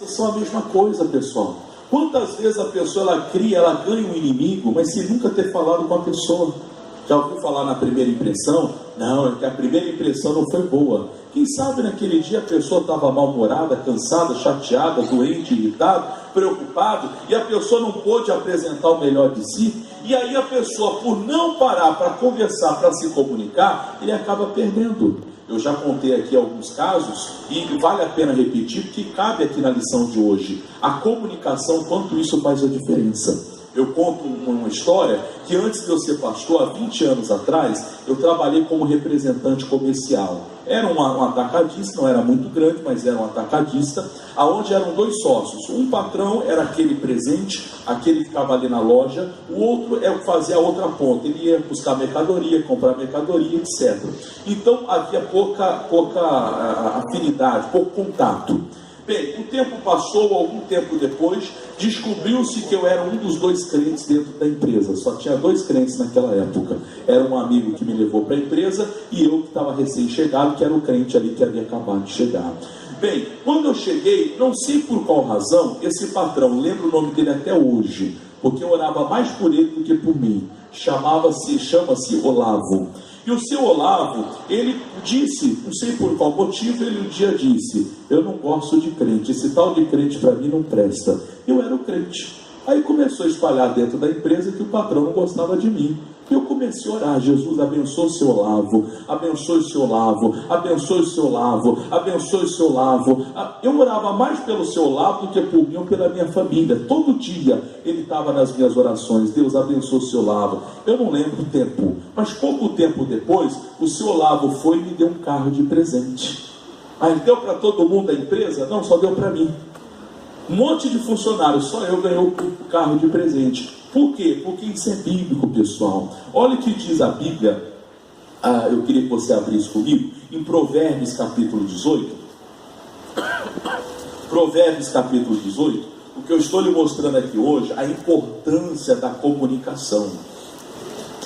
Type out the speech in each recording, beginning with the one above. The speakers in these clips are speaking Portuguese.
São a mesma coisa, pessoal. Quantas vezes a pessoa ela ganha um inimigo, mas sem nunca ter falado com a pessoa? Já ouviu falar na primeira impressão? Não, é que a primeira impressão não foi boa. Quem sabe naquele dia a pessoa estava mal-humorada, cansada, chateada, doente, irritada, preocupada, e a pessoa não pôde apresentar o melhor de si, e aí a pessoa, por não parar para conversar, para se comunicar, ele acaba perdendo. Eu já contei aqui alguns casos, e vale a pena repetir, porque cabe aqui na lição de hoje. A comunicação, quanto isso faz a diferença. Eu conto uma história que antes de eu ser pastor, há 20 anos atrás, eu trabalhei como representante comercial. Era um atacadista, não era muito grande, mas era um atacadista, aonde eram dois sócios. Um patrão era aquele presente, aquele que ficava ali na loja, o outro é o que fazia a outra ponta. Ele ia buscar mercadoria, comprar mercadoria, etc. Então havia pouca afinidade, pouco contato. Bem, o tempo passou, algum tempo depois, descobriu-se que eu era um dos dois crentes dentro da empresa. Só tinha dois crentes naquela época. Era um amigo que me levou para a empresa e eu que estava recém-chegado, que era o crente ali que havia acabado de chegar. Bem, quando eu cheguei, não sei por qual razão, esse patrão, lembro o nome dele até hoje, porque eu orava mais por ele do que por mim. Chama-se Olavo. E o seu Olavo, ele disse, não sei por qual motivo, ele um dia disse: eu não gosto de crente, esse tal de crente para mim não presta. Eu era o crente. Aí começou a espalhar dentro da empresa que o patrão não gostava de mim. E eu comecei a orar: Jesus, abençoe o seu Olavo, abençoe o seu Olavo, abençoe o seu Olavo, abençoe o seu Olavo. Eu orava mais pelo seu Olavo do que por mim ou pela minha família. Todo dia ele estava nas minhas orações: Deus abençoe o seu Olavo. Eu não lembro o tempo, mas pouco tempo depois, o seu Olavo foi e me deu um carro de presente. Aí ele deu para todo mundo da empresa? Não, só deu para mim. Um monte de funcionários, só eu ganhei o carro de presente. Por quê? Porque isso é bíblico, pessoal. Olha o que diz a Bíblia. Eu queria que você abrisse comigo em Provérbios capítulo 18. Provérbios capítulo 18. O que eu estou lhe mostrando aqui hoje, a importância da comunicação.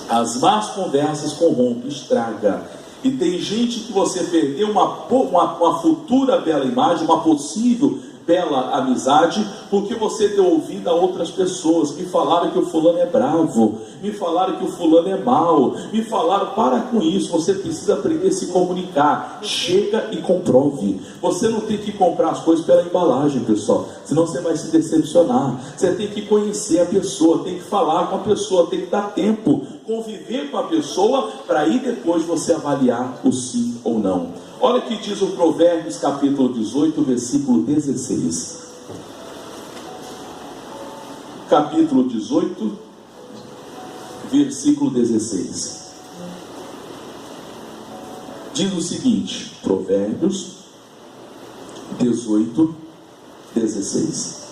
As más conversas corrompem, estraga. E tem gente que você perdeu uma futura bela imagem, uma possível bela amizade, porque você deu ouvido a outras pessoas. Me falaram que o fulano é bravo, me falaram que o fulano é mau, me falaram. Para com isso, você precisa aprender a se comunicar. Chega e comprove. Você não tem que comprar as coisas pela embalagem, pessoal, senão você vai se decepcionar. Você tem que conhecer a pessoa, tem que falar com a pessoa, tem que dar tempo, conviver com a pessoa, para aí depois você avaliar o sim ou não. Olha o que diz o Provérbios capítulo 18, versículo 16. Capítulo 18, versículo 16. Diz o seguinte, Provérbios 18, 16.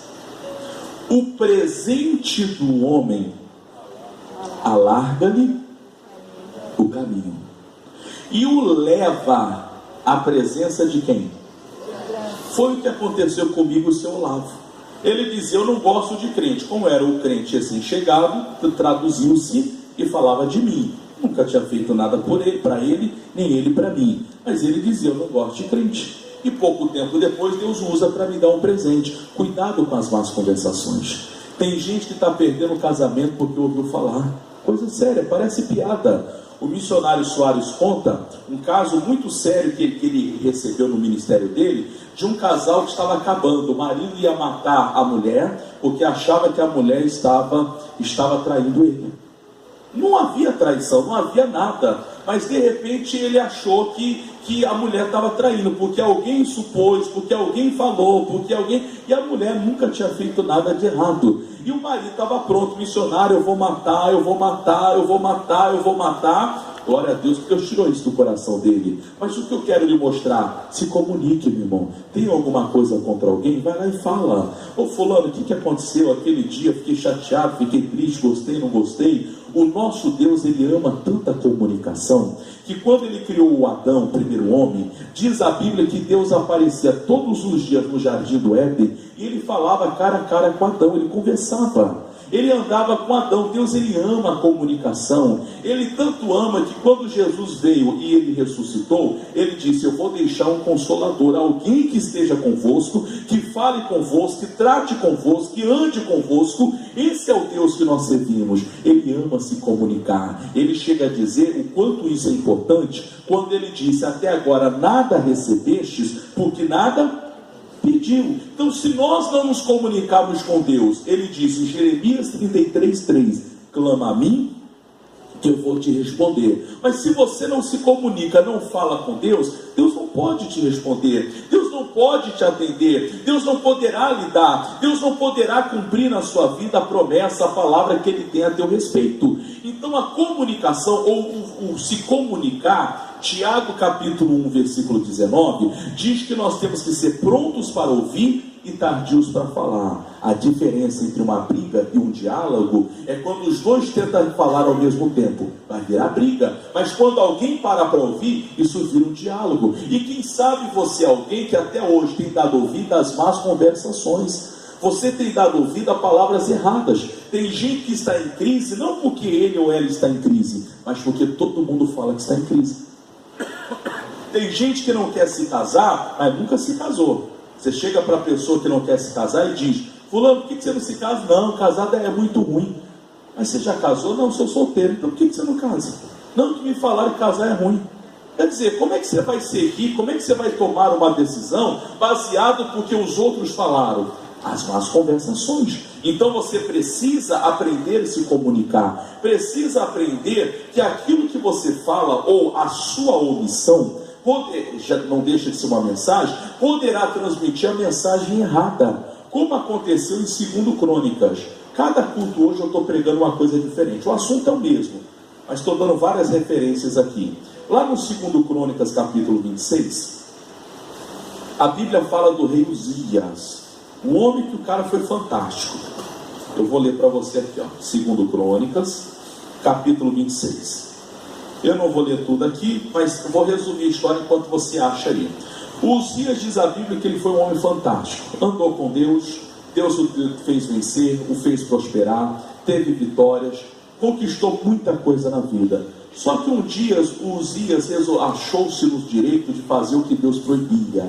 O presente do homem alarga-lhe o caminho e o leva à presença de quem? Foi o que aconteceu comigo, o seu Olavo. Ele dizia: eu não gosto de crente. Como era o crente assim chegado, traduziu-se e falava de mim. Nunca tinha feito nada por ele, para ele, nem ele para mim. Mas ele dizia: eu não gosto de crente. E pouco tempo depois Deus usa para me dar um presente. Cuidado com as más conversações. Tem gente que está perdendo o casamento porque ouviu falar. Coisa séria, parece piada. O missionário Soares conta um caso muito sério que ele recebeu no ministério dele, de um casal que estava acabando. O marido ia matar a mulher porque achava que a mulher estava traindo ele. Não havia traição, não havia nada, mas de repente ele achou que a mulher estava traindo, porque alguém supôs, porque alguém falou, e a mulher nunca tinha feito nada de errado. E o marido estava pronto: missionário, eu vou matar, eu vou matar, eu vou matar, eu vou matar. Glória a Deus, porque Deus tirou isso do coração dele. Mas o que eu quero lhe mostrar: se comunique, meu irmão. Tem alguma coisa contra alguém? Vai lá e fala: ô fulano, o que aconteceu aquele dia? Fiquei chateado, fiquei triste, gostei, não gostei. O nosso Deus, ele ama tanta comunicação, que quando ele criou o Adão, o primeiro homem, diz a Bíblia que Deus aparecia todos os dias no jardim do Éden, e ele falava cara a cara com Adão, ele conversava. Ele andava com Adão. Deus, ele ama a comunicação. Ele tanto ama que quando Jesus veio e ele ressuscitou, ele disse: eu vou deixar um consolador, alguém que esteja convosco, que fale convosco, que trate convosco, que ande convosco. Esse é o Deus que nós servimos. Ele ama se comunicar. Ele chega a dizer o quanto isso é importante quando ele disse: até agora nada recebestes, porque nada pediu. Então, se nós não nos comunicarmos com Deus, ele diz em Jeremias 33:3: clama a mim, que eu vou te responder. Mas se você não se comunica, não fala com Deus, Deus não pode te responder, Deus não pode te atender, Deus não poderá lhe dar, Deus não poderá cumprir na sua vida a promessa, a palavra que ele tem a teu respeito. Então a comunicação, ou o se comunicar, Tiago capítulo 1, versículo 19, diz que nós temos que ser prontos para ouvir e tardios para falar. A diferença entre uma briga e um diálogo é quando os dois tentam falar ao mesmo tempo, vai virar briga. Mas quando alguém para ouvir, isso vira um diálogo. E quem sabe você é alguém que até hoje tem dado ouvido às más conversações. Você tem dado ouvido a palavras erradas. Tem gente que está em crise, não porque ele ou ela está em crise, mas porque todo mundo fala que está em crise. Tem gente que não quer se casar, mas nunca se casou. Você chega para a pessoa que não quer se casar e diz: fulano, por que você não se casa? Não, casada é muito ruim. Mas você já casou? Não, sou solteiro. Então por que você não casa? Não, que me falaram que casar é ruim. Quer dizer, como é que você vai seguir, como é que você vai tomar uma decisão baseado porque os outros falaram? As más conversações. Então você precisa aprender a se comunicar, precisa aprender que aquilo que você fala, ou a sua omissão, já não deixa de ser uma mensagem, poderá transmitir a mensagem errada, como aconteceu em 2 Crônicas. Cada culto hoje eu estou pregando uma coisa diferente, o assunto é o mesmo, mas estou dando várias referências aqui. Lá no 2 Crônicas capítulo 26, a Bíblia fala do rei Uzias, um homem que o cara foi fantástico. Eu vou ler para você aqui, 2 Crônicas capítulo 26. Eu não vou ler tudo aqui, mas vou resumir a história enquanto você acha aí. O Uzias, diz a Bíblia, que ele foi um homem fantástico. Andou com Deus, Deus o fez vencer, o fez prosperar, teve vitórias, conquistou muita coisa na vida. Só que um dia o Uzias achou-se no direito de fazer o que Deus proibia.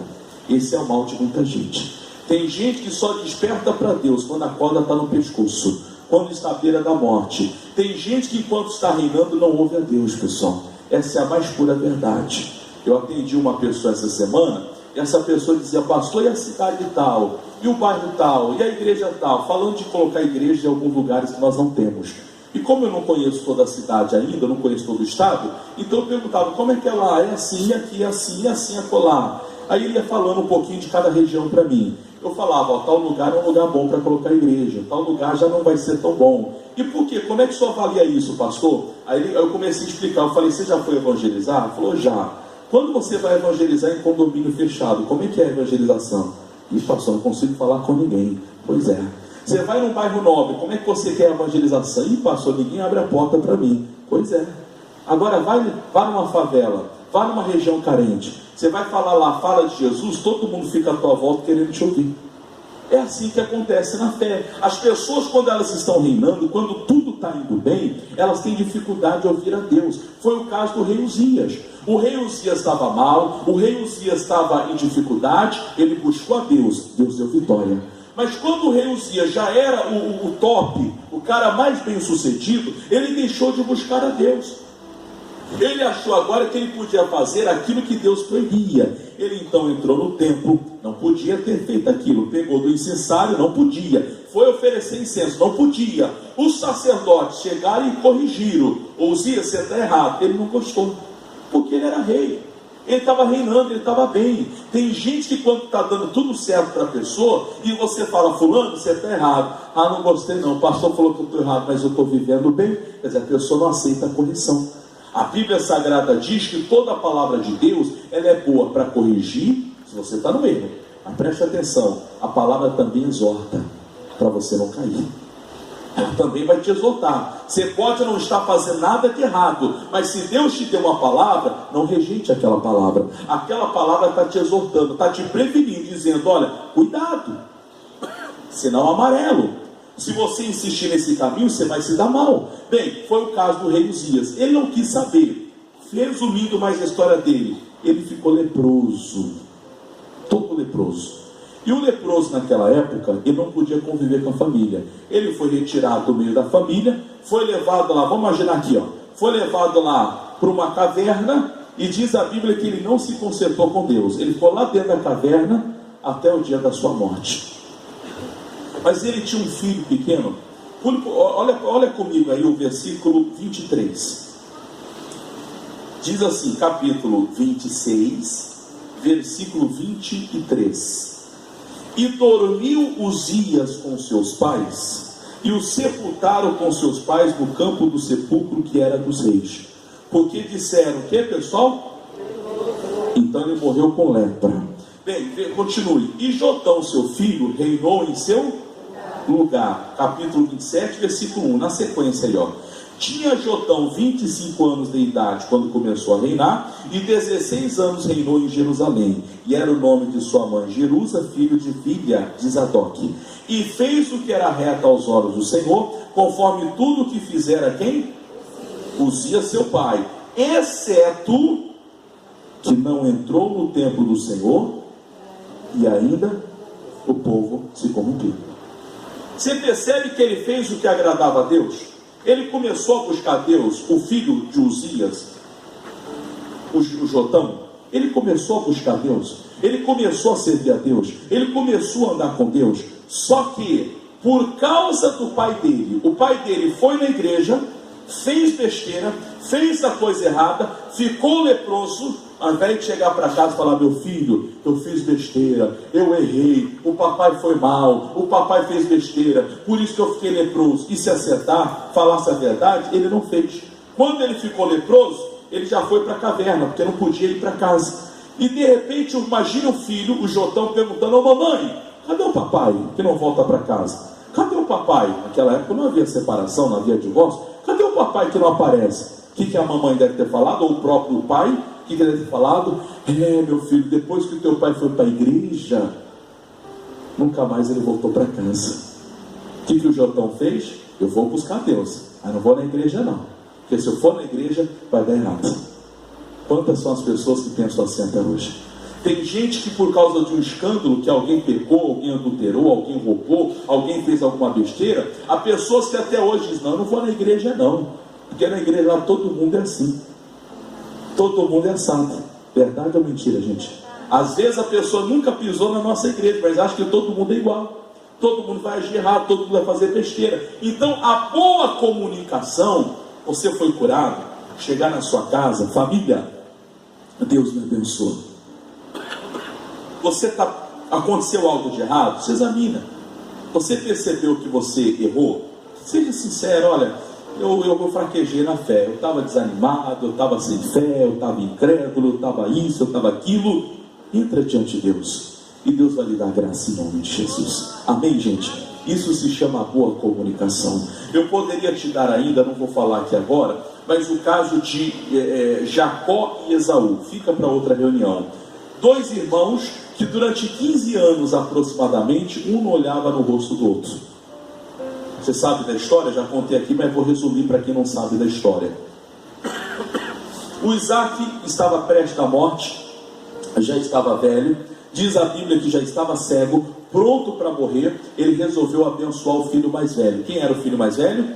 Esse é o mal de muita gente. Tem gente que só desperta para Deus quando a corda está no pescoço, quando está à beira da morte. Tem gente que enquanto está reinando não ouve a Deus, pessoal. Essa é a mais pura verdade. Eu atendi uma pessoa essa semana, e essa pessoa dizia: pastor, e a cidade tal, e o bairro tal, e a igreja tal, falando de colocar igreja em alguns lugares que nós não temos. E como eu não conheço toda a cidade ainda, eu não conheço todo o estado, então eu perguntava: como é que é lá? É assim, aqui, é assim, acolá. Aí ele ia falando um pouquinho de cada região para mim. Eu falava: tal lugar é um lugar bom para colocar igreja, tal lugar já não vai ser tão bom. E por quê? Como é que o senhor avalia isso, pastor? Aí eu comecei a explicar. Eu falei: você já foi evangelizar? Ele falou: já. Quando você vai evangelizar em condomínio fechado, como é que é a evangelização? E pastor, não consigo falar com ninguém. Pois é. Você vai num bairro nobre, como é que você quer a evangelização? E pastor, ninguém abre a porta para mim. Pois é. Agora vá numa favela, vá numa região carente. Você vai falar lá, fala de Jesus, todo mundo fica à tua volta querendo te ouvir. É assim que acontece na fé. As pessoas, quando elas estão reinando, quando tudo está indo bem, elas têm dificuldade de ouvir a Deus. Foi o caso do rei Uzias. O rei Uzias estava mal, o rei Uzias estava em dificuldade, ele buscou a Deus, Deus deu vitória. Mas quando o rei Uzias já era o top, o cara mais bem sucedido, ele deixou de buscar a Deus. Ele achou agora que ele podia fazer aquilo que Deus proibia. Ele então entrou no templo, não podia ter feito aquilo. Pegou do incensário, não podia. Foi oferecer incenso, não podia. Os sacerdotes chegaram e corrigiram: Uzias, você está errado. Ele não gostou, porque ele era rei. Ele estava reinando, ele estava bem. Tem gente que quando está dando tudo certo para a pessoa, e você fala: fulano, você está errado. Ah, não gostei não, o pastor falou que eu estou errado, mas eu estou vivendo bem. Quer dizer, a pessoa não aceita a correção. A Bíblia Sagrada diz que toda a palavra de Deus, ela é boa para corrigir, se você está no erro. Mas preste atenção, a palavra também exorta, para você não cair. Ela também vai te exortar. Você pode não estar fazendo nada de errado, mas se Deus te deu uma palavra, não rejeite aquela palavra. Aquela palavra está te exortando, está te prevenindo, dizendo: olha, cuidado, sinal amarelo. Se você insistir nesse caminho, você vai se dar mal. Bem, foi o caso do rei Uzias. Ele não quis saber. Resumindo mais a história dele, ele ficou leproso, todo leproso. E o leproso naquela época, ele não podia conviver com a família. Ele foi retirado do meio da família, foi levado lá, vamos imaginar aqui, foi levado lá para uma caverna, e diz a Bíblia que ele não se consertou com Deus. Ele ficou lá dentro da caverna até o dia da sua morte. Mas ele tinha um filho pequeno. Olha comigo aí o versículo 23. Diz assim, capítulo 26, versículo 23. E dormiu Uzias com seus pais, e o sepultaram com seus pais no campo do sepulcro que era dos reis. Porque disseram, o que, pessoal? Então ele morreu com lepra. Bem, continue. E Jotão, seu filho, reinou em seu lugar. Capítulo 27, versículo 1. Na sequência aí, Tinha Jotão 25 anos de idade quando começou a reinar, e 16 anos reinou em Jerusalém. E era o nome de sua mãe Jerusa, filho de filha de Zadok. E fez o que era reto aos olhos do Senhor, conforme tudo o que fizera quem? Uzias seu pai, exceto que não entrou no templo do Senhor, e ainda o povo se corrompeu. Você percebe que ele fez o que agradava a Deus? Ele começou a buscar Deus. O filho de Uzias, o Jotão, ele começou a buscar Deus, ele começou a servir a Deus, ele começou a andar com Deus. Só que por causa do pai dele, o pai dele foi na igreja, fez besteira, fez a coisa errada, ficou leproso. Ao invés de chegar para casa e falar, meu filho, eu fiz besteira, eu errei, o papai foi mal, o papai fez besteira, por isso que eu fiquei leproso, e se acertar, falasse a verdade, ele não fez. Quando ele ficou leproso, ele já foi para a caverna, porque não podia ir para casa. E de repente, imagina o filho, o Jotão, perguntando, mamãe, cadê o papai que não volta para casa? Cadê o papai? Naquela época não havia separação, não havia divórcio. Cadê o papai que não aparece? O que a mamãe deve ter falado, ou o próprio pai? O que ele deve ter falado? Meu filho, depois que o teu pai foi para a igreja, nunca mais ele voltou para casa. O que o Jotão fez? Eu vou buscar Deus, mas não vou na igreja não, porque se eu for na igreja, vai dar errado. Quantas são as pessoas que pensam assim até hoje? Tem gente que por causa de um escândalo, que alguém pecou, alguém adulterou, alguém roubou, alguém fez alguma besteira, há pessoas que até hoje dizem, não, eu não vou na igreja não, porque na igreja lá todo mundo é assim. Todo mundo é assado. Verdade ou mentira, gente? Às vezes a pessoa nunca pisou na nossa igreja, mas acha que todo mundo é igual. Todo mundo vai agir errado, todo mundo vai fazer besteira. Então a boa comunicação, você foi curado, chegar na sua casa, família, Deus me abençoe. Aconteceu algo de errado, se examina. Você percebeu que você errou? Seja sincero, olha, eu fraquejei na fé, eu estava desanimado, eu estava sem fé, eu estava incrédulo, eu estava isso, eu estava aquilo. Entra diante de Deus, e Deus vai lhe dar graça em nome de Jesus. Amém, gente? Isso se chama boa comunicação. Eu poderia te dar ainda, não vou falar aqui agora, mas o caso de Jacó e Esaú, fica para outra reunião. Dois irmãos que durante 15 anos aproximadamente, um não olhava no rosto do outro. Você sabe da história? Já contei aqui, mas vou resumir para quem não sabe da história. O Isaac estava prestes à morte, já estava velho, diz a Bíblia que já estava cego, pronto para morrer. Ele resolveu abençoar o filho mais velho. Quem era o filho mais velho?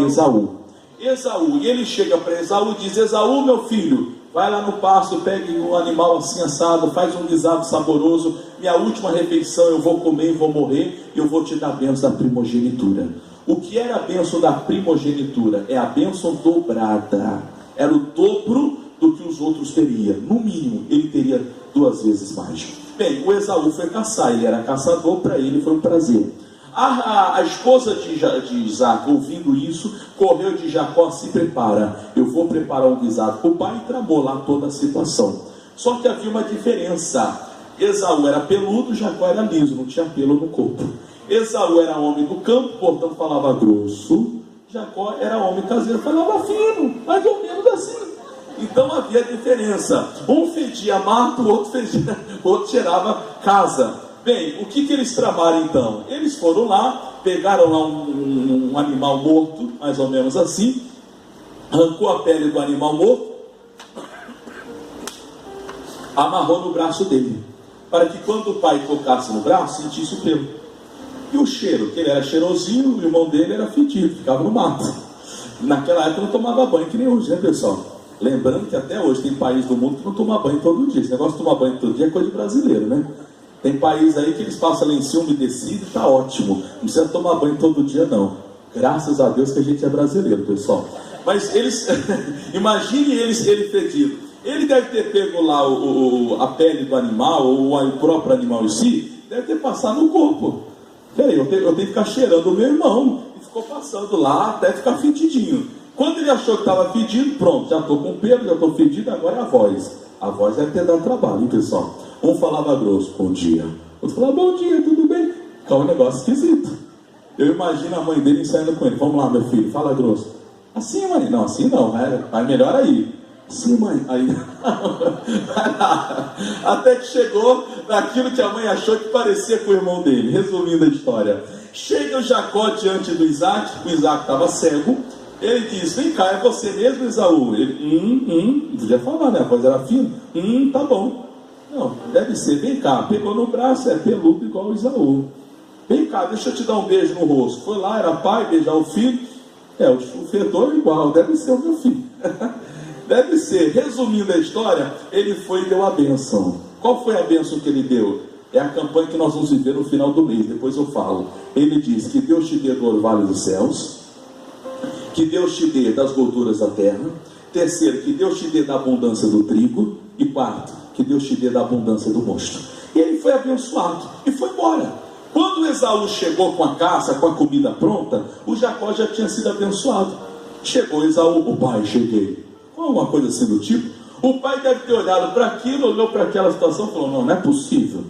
Esaú. E ele chega para Esaú e diz, Esaú, meu filho, vai lá no pasto, pegue um animal assim assado, faz um guisado saboroso, minha última refeição eu vou comer e vou morrer, e eu vou te dar a bênção da primogenitura. O que era a bênção da primogenitura? É a bênção dobrada, era o dobro do que os outros teriam. No mínimo, ele teria 2 vezes mais. Bem, o Esaú foi caçar, ele era caçador, para ele foi um prazer. A esposa de Isaac, ouvindo isso, correu de Jacó, se prepara, eu vou preparar um guisado para o pai, e tramou lá toda a situação. Só que havia uma diferença. Esaú era peludo, Jacó era liso, não tinha pelo no corpo. Esaú era homem do campo, portanto falava grosso. Jacó era homem caseiro, falava fino, mais ou menos assim. Então havia diferença. Um fedia mato, o outro cheirava casa. Bem, o que eles tramaram então? Eles foram lá pegaram lá um animal morto, mais ou menos assim, arrancou a pele do animal morto, amarrou no braço dele, para que quando o pai tocasse no braço, sentisse o pelo. E o cheiro, que ele era cheirosinho, o irmão dele era fedido, ficava no mato. Naquela época não tomava banho que nem hoje, né, pessoal? Lembrando que até hoje tem país do mundo que não toma banho todo dia. Esse negócio de tomar banho todo dia é coisa de brasileiro, né? Tem país aí que eles passam lencinho umedecido e tá ótimo. Não precisa tomar banho todo dia, não. Graças a Deus que a gente é brasileiro, pessoal. Mas eles, imagine ele fedido. Ele deve ter pego lá a pele do animal, ou o próprio animal em si, deve ter passado no corpo. Peraí, eu tenho que ficar cheirando o meu irmão. E ficou passando lá até ficar fedidinho. Quando ele achou que estava fedido, pronto, já estou com pelo, já estou fedido, agora é a voz. A voz deve ter dado trabalho, hein, pessoal? Um falava grosso, bom dia. Outro falava, bom dia, tudo bem? É um negócio esquisito. Eu imagino a mãe dele ensaiando com ele. Vamos lá, meu filho, fala grosso. Assim, mãe? Não, assim não, vai melhor aí. Sim, mãe. Aí, até que chegou naquilo que a mãe achou que parecia com o irmão dele. Resumindo a história. Chega o Jacó diante do Isaac, o Isaac estava cego. Ele diz, vem cá, é você mesmo, Esaú? Ele, podia falar, né? A voz era fina. Tá bom. Não, deve ser, vem cá. Pegou no braço, é peludo igual o Esaú. Vem cá, deixa eu te dar um beijo no rosto. Foi lá, era pai, beijar o filho. O fedor igual, deve ser o meu filho. Deve ser. Resumindo a história, ele foi e deu a bênção. Qual foi a bênção que ele deu? É a campanha que nós vamos viver no final do mês, depois eu falo. Ele diz que Deus te dê do orvalho dos céus, que Deus te dê das gorduras da terra. Terceiro, que Deus te dê da abundância do trigo. E quarto, que Deus te dê da abundância do mosto. E ele foi abençoado e foi embora. Quando Esaú chegou com a caça, com a comida pronta, o Jacó já tinha sido abençoado. Chegou Esaú, o pai, cheguei. Alguma coisa assim do tipo. O pai deve ter olhado para aquilo, olhou para aquela situação e falou, não é possível.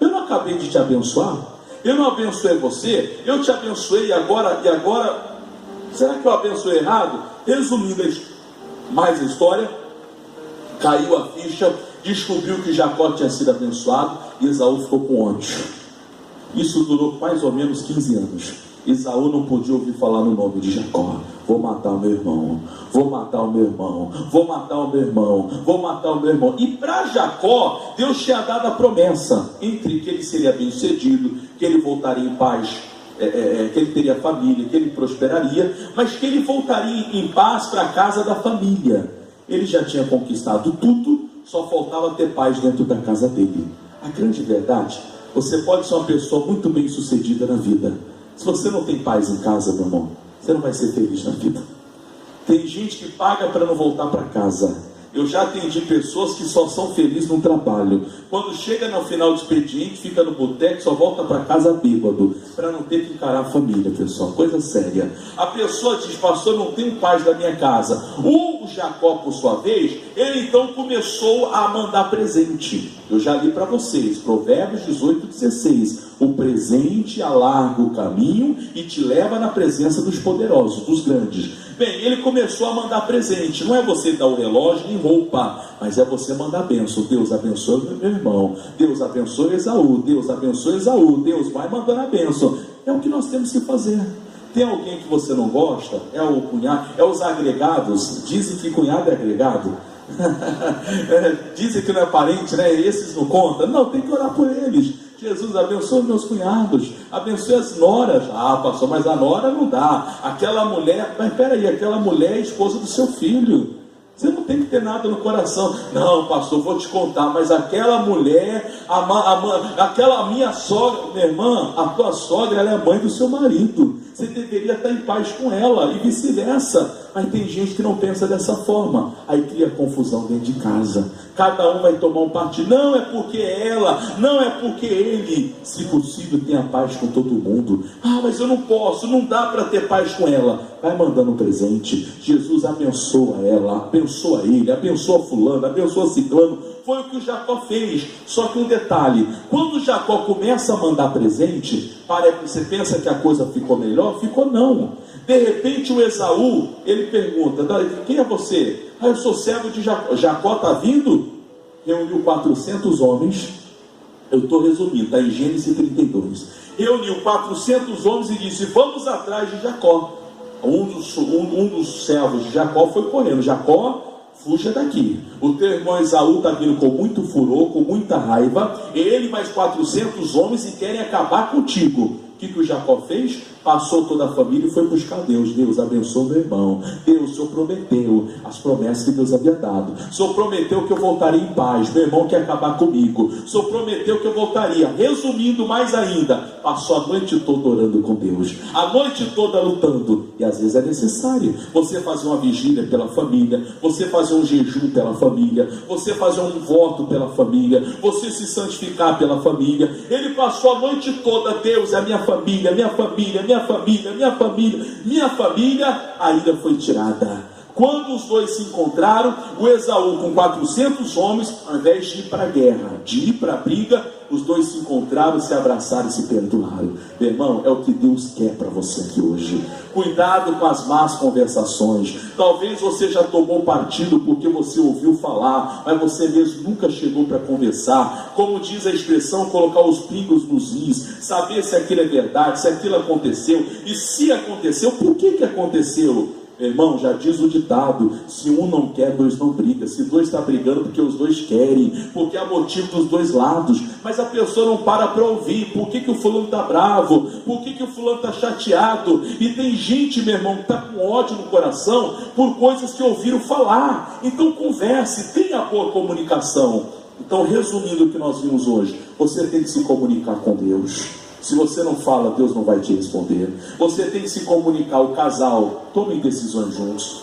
Eu não acabei de te abençoar? Eu não abençoei você? Eu te abençoei e agora, será que eu abençoei errado? Resumindo mais a história, caiu a ficha, descobriu que Jacó tinha sido abençoado e Esaú ficou com ódio. Isso durou mais ou menos 15 anos. Esaú não podia ouvir falar no nome de Jacó. Vou matar o meu irmão, vou matar o meu irmão, vou matar o meu irmão, vou matar o meu irmão. E para Jacó, Deus tinha dado a promessa entre que ele seria bem sucedido, que ele voltaria em paz, que ele teria família, que ele prosperaria, mas que ele voltaria em paz para a casa da família. Ele já tinha conquistado tudo, só faltava ter paz dentro da casa dele. A grande verdade, você pode ser uma pessoa muito bem sucedida na vida. Se você não tem paz em casa, meu irmão, você não vai ser feliz na vida. Tem gente que paga para não voltar para casa. Eu já atendi pessoas que só são felizes no trabalho. Quando chega no final do expediente, fica no boteco, só volta para casa bêbado, para não ter que encarar a família, pessoal. Coisa séria. A pessoa diz, pastor, não tenho paz na minha casa. O Jacó, por sua vez, ele então começou a mandar presente. Eu já li para vocês, Provérbios 18:16. O presente alarga o caminho e te leva na presença dos poderosos, dos grandes. Bem, ele começou a mandar presente. Não é você dar o relógio nem roupa, mas é você mandar bênção. Deus abençoe meu irmão. Deus abençoe Esaú. Deus abençoe Esaú. Deus vai mandando a bênção. É o que nós temos que fazer. Tem alguém que você não gosta? É o cunhado? É os agregados? Dizem que cunhado é agregado. Dizem que não é parente, né? Esses não contam. Não, tem que orar por eles. Jesus, abençoe meus cunhados, abençoe as noras. Ah, pastor, mas a nora não dá. Aquela mulher, mas peraí, aquela mulher é esposa do seu filho. Você não tem que ter nada no coração. Não, pastor, vou te contar, mas aquela mulher, aquela minha sogra, minha irmã, a tua sogra, ela é mãe do seu marido. Você deveria estar em paz com ela e vice-versa. Mas tem gente que não pensa dessa forma. Aí cria confusão dentro de casa. Cada um vai tomar um partido. Não é porque ela, não é porque ele. Se possível, tenha paz com todo mundo. Ah, mas eu não posso, não dá para ter paz com ela. Vai mandando um presente. Jesus abençoa ela, abençoa ele, abençoa fulano, abençoa ciclano. Foi o que o Jacó fez. Só que um detalhe, quando o Jacó começa a mandar presente, você pensa que a coisa ficou melhor? Ficou não. De repente o Esaú, ele pergunta, quem é você? Ah, eu sou servo de Jacó. Jacó está vindo? Reuniu 400 homens, Eu estou resumindo, está em Gênesis 32. Reuniu 400 homens e disse: vamos atrás de Jacó. Um dos servos de Jacó foi correndo: Jacó, fuja daqui. O teu irmão Esaú está vindo com muito furor, com muita raiva. Ele mais 400 homens e querem acabar contigo. O que o Jacó fez? Passou toda a família e foi buscar Deus. Deus abençoe meu irmão. Deus, o Senhor prometeu as promessas que Deus havia dado. O Senhor prometeu que eu voltaria em paz. Meu irmão quer acabar comigo. O Senhor prometeu que eu voltaria. Resumindo mais ainda, passou a noite toda orando com Deus, a noite toda lutando. E às vezes é necessário você fazer uma vigília pela família, você fazer um jejum pela família, você fazer um voto pela família, você se santificar pela família. Ele passou a noite toda: Deus, é a minha família, minha família, minha família, minha família, minha família. A ira foi tirada. Quando os dois se encontraram, o Esaú com 400 homens, ao invés de ir para a guerra, de ir para a briga, os dois se encontraram, se abraçaram e se perdoaram. Meu irmão, é o que Deus quer para você aqui hoje. Cuidado com as más conversações. Talvez você já tomou partido porque você ouviu falar, mas você mesmo nunca chegou para conversar. Como diz a expressão, colocar os pingos nos is, saber se aquilo é verdade, se aquilo aconteceu, e se aconteceu, por que aconteceu? Meu irmão, já diz o ditado: se um não quer, dois não brigam. Se dois estão brigando, porque os dois querem, porque há motivo dos dois lados. Mas a pessoa não para ouvir. Por que o fulano está bravo? Por que o fulano está chateado? E tem gente, meu irmão, que está com ódio no coração por coisas que ouviram falar. Então converse, tenha boa comunicação. Então, resumindo o que nós vimos hoje, você tem que se comunicar com Deus. Se você não fala, Deus não vai te responder. Você tem que se comunicar. O casal, tomem decisões juntos.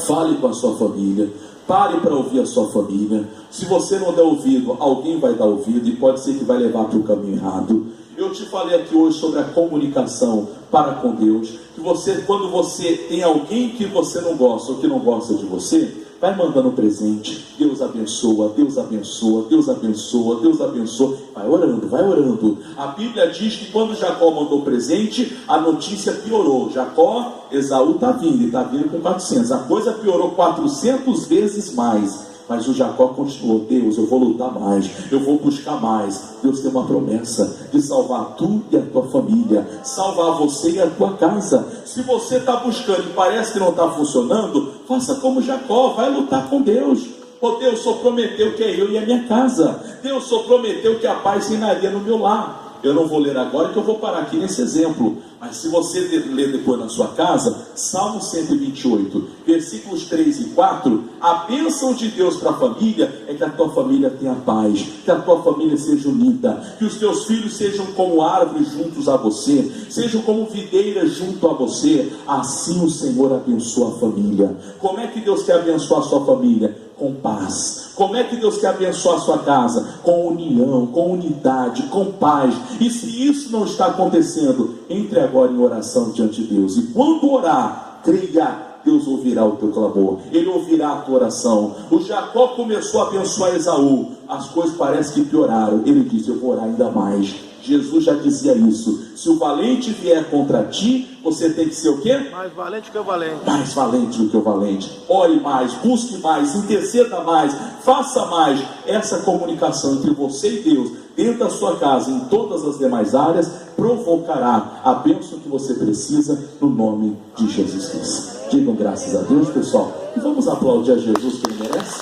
Fale com a sua família. Pare para ouvir a sua família. Se você não der ouvido, alguém vai dar ouvido, e pode ser que vai levar para o caminho errado. Eu te falei aqui hoje sobre a comunicação para com Deus. Que você, quando você tem alguém que você não gosta ou que não gosta de você, vai mandando presente. Deus abençoa, Deus abençoa, Deus abençoa, Deus abençoa. Vai orando, vai orando. A Bíblia diz que quando Jacó mandou presente, a notícia piorou. Jacó, Esaú está vindo, e está vindo com 400. A coisa piorou 400 vezes mais. Mas o Jacó continuou: Deus, eu vou lutar mais, eu vou buscar mais. Deus tem uma promessa de salvar tu e a tua família, salvar você e a tua casa. Se você está buscando e parece que não está funcionando, faça como Jacó, vai lutar com Deus. Oh Deus, o Senhor prometeu que é eu e a minha casa. Deus, o Senhor prometeu que a paz reinaria no meu lar. Eu não vou ler agora, que eu vou parar aqui nesse exemplo. Mas se você ler depois na sua casa, Salmo 128, versículos 3 e 4, a bênção de Deus para a família é que a tua família tenha paz, que a tua família seja unida, que os teus filhos sejam como árvores juntos a você, sejam como videiras junto a você. Assim o Senhor abençoa a família. Como é que Deus quer abençoar a sua família? Com paz. Como é que Deus quer abençoar a sua casa? Com união, com unidade, com paz. E se isso não está acontecendo, entre agora em oração diante de Deus. E quando orar, creia, Deus ouvirá o teu clamor. Ele ouvirá a tua oração. O Jacó começou a abençoar Esaú. As coisas parecem que pioraram. Ele disse: eu vou orar ainda mais. Jesus já dizia isso: se o valente vier contra ti, você tem que ser o quê? Mais valente que o valente. Mais valente do que o valente. Ore mais, busque mais, interceda mais, faça mais. Essa comunicação entre você e Deus, dentro da sua casa, em todas as demais áreas, provocará a bênção que você precisa, no nome de Jesus Cristo. Digam graças a Deus, pessoal, e vamos aplaudir a Jesus, que ele merece.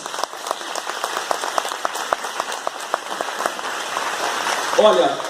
Olha,